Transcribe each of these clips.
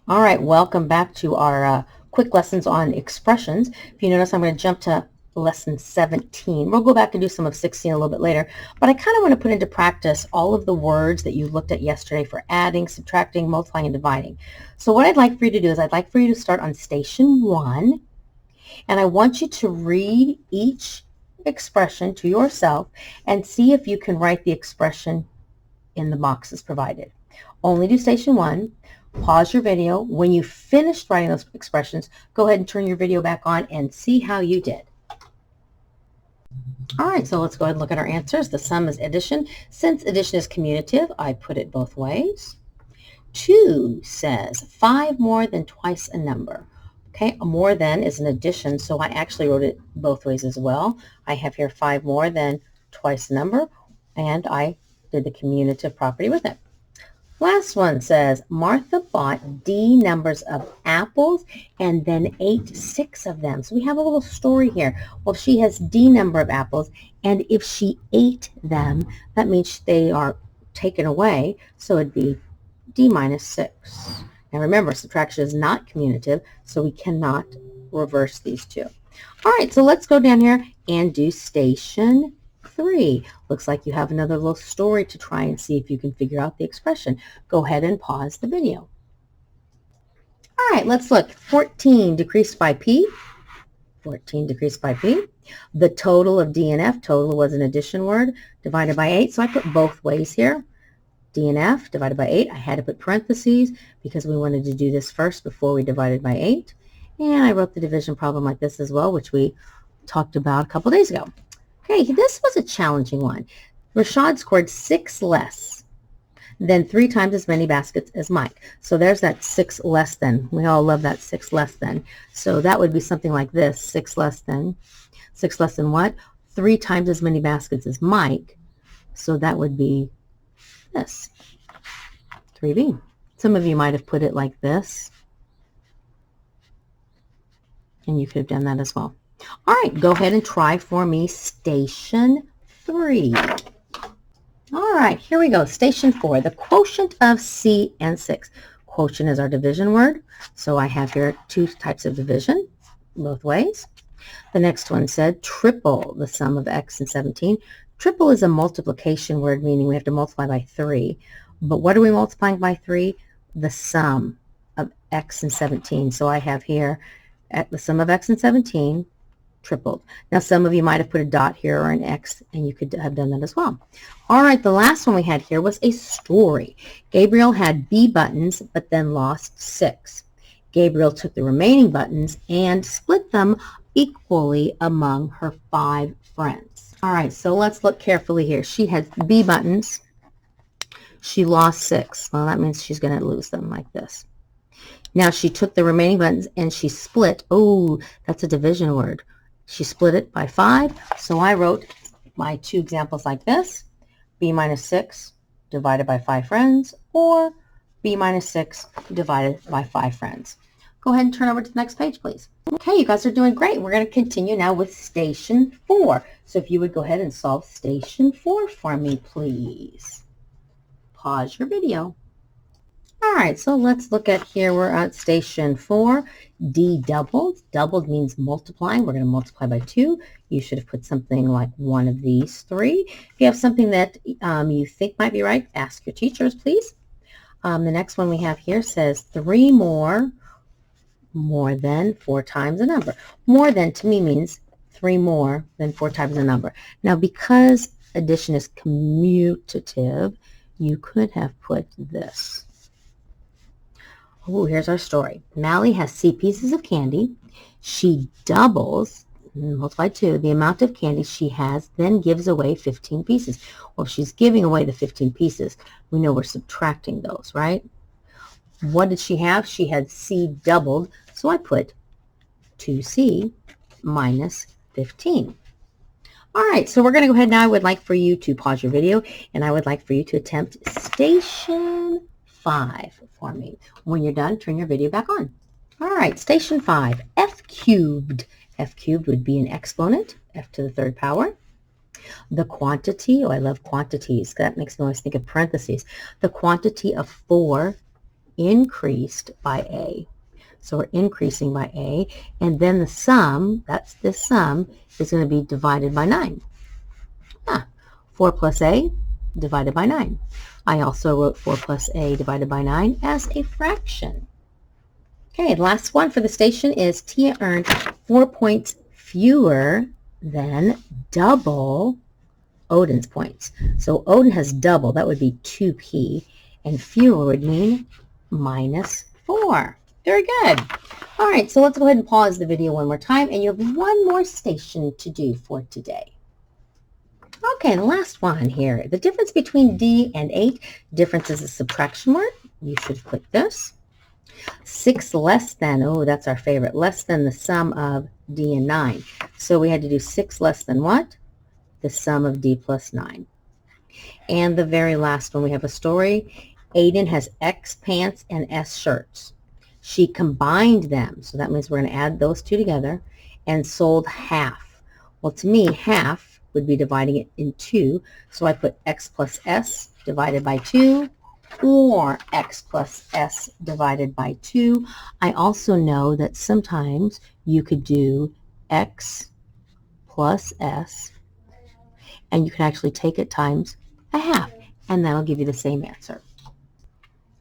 All right, welcome back to our quick lessons on expressions. If you notice, I'm going to jump to lesson 17. We'll go back and do some of 16 a little bit later, but I kind of want to put into practice all of the words that you looked at yesterday for adding, subtracting, multiplying, and dividing. So what I'd like for you to do is I'd like for you to start on station 1, and I want you to read each expression to yourself and see if you can write the expression in the boxes provided. Only do station 1. Pause your video. When you finished writing those expressions, go ahead and turn your video back on and see how you did. All right, so let's go ahead and look at our answers. The sum is addition. Since addition is commutative, I put it both ways. 2 says 5 more than twice a number. Okay, more than is an addition, so I actually wrote it both ways as well. I have here 5 more than twice a number, and I did the commutative property with it. Last one says, Martha bought D numbers of apples and then ate 6 of them. So we have a little story here. Well, she has D number of apples, and if she ate them, that means they are taken away, so it'd be D minus 6. Now remember, subtraction is not commutative, so we cannot reverse these two. All right, so let's go down here and do station 3. Looks like you have another little story to try and see if you can figure out the expression. Go ahead and pause the video. All right, let's look. 14 decreased by P. 14 decreased by P. The total of D and F, total was an addition word, divided by 8. So I put both ways here. D and F divided by 8. I had to put parentheses because we wanted to do this first before we divided by 8. And I wrote the division problem like this as well, which we talked about a couple days ago. Okay, this was a challenging one. Rashad scored 6 less than 3 times as many baskets as Mike. So there's that 6 less than. We all love that 6 less than. So that would be something like this, 6 less than. 6 less than what? 3 times as many baskets as Mike. So that would be this, 3B. Some of you might have put it like this. And you could have done that as well. All right, go ahead and try for me station 3. All right, here we go. Station 4, the quotient of C and 6. Quotient is our division word. So I have here 2 types of division, both ways. The next one said triple the sum of X and 17. Triple is a multiplication word, meaning we have to multiply by 3. But what are we multiplying by 3? The sum of X and 17. So I have here at the sum of X and 17 tripled. Now some of you might have put a dot here or an X, and you could have done that as well. All right, the last one we had here was a story. Gabriel had B buttons but then lost 6. Gabriel took the remaining buttons and split them equally among her 5 friends. All right, so let's look carefully here. She had B buttons. She lost 6. Well, that means she's going to lose them like this. Now she took the remaining buttons and she split. Oh, that's a division word. She split it by 5. So I wrote my 2 examples like this. B minus 6 divided by 5 friends, or B minus 6 divided by 5 friends. Go ahead and turn over to the next page, please. Okay, you guys are doing great. We're going to continue now with station 4. So if you would go ahead and solve station 4 for me, please. Pause your video. All right, so let's look at here. We're at station 4. D doubled. Doubled means multiplying. We're going to multiply by 2. You should have put something like one of these 3. If you have something that you think might be right, ask your teachers, please. The next one we have here says 3 more than 4 times a number. More than to me means 3 more than 4 times a number. Now, because addition is commutative, you could have put this. Oh, here's our story. Mally has C pieces of candy. She doubles, multiply 2, the amount of candy she has, then gives away 15 pieces. Well, if she's giving away the 15 pieces, we know we're subtracting those, right? What did she have? She had C doubled, so I put 2C minus 15. All right, so we're going to go ahead now. I would like for you to pause your video, and I would like for you to attempt station 5 for me. When you're done, turn your video back on. All right, station 5, F cubed. F cubed would be an exponent, F to the 3rd power. The quantity, oh, I love quantities. That makes me always think of parentheses. The quantity of 4 increased by A. So we're increasing by A, and then the sum, that's this sum, is going to be divided by 9. 4 plus A divided by 9. I also wrote 4 plus A divided by 9 as a fraction. Okay, the last one for the station is Tia earned 4 points fewer than double Odin's points. So Odin has double, that would be 2p, and fewer would mean minus 4. Very good. All right, so let's go ahead and pause the video one more time, and you have one more station to do for today. Okay, the last one here. The difference between D and 8, difference is a subtraction word. You should click this. 6 less than, oh, that's our favorite, less than the sum of D and 9. So we had to do 6 less than what? The sum of D plus 9. And the very last one, we have a story. Aiden has X pants and S shirts. She combined them, so that means we're going to add those two together, and sold half. Well, to me, half would be dividing it in 2, so I put X plus S divided by 2, or X plus S divided by 2. I also know that sometimes you could do X plus S, and you can actually take it times a half, and that'll give you the same answer.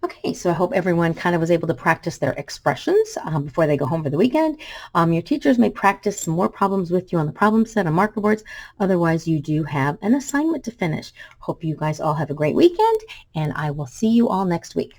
Okay, so I hope everyone kind of was able to practice their expressions before they go home for the weekend. Your teachers may practice some more problems with you on the problem set on marker boards. Otherwise, you do have an assignment to finish. Hope you guys all have a great weekend, and I will see you all next week.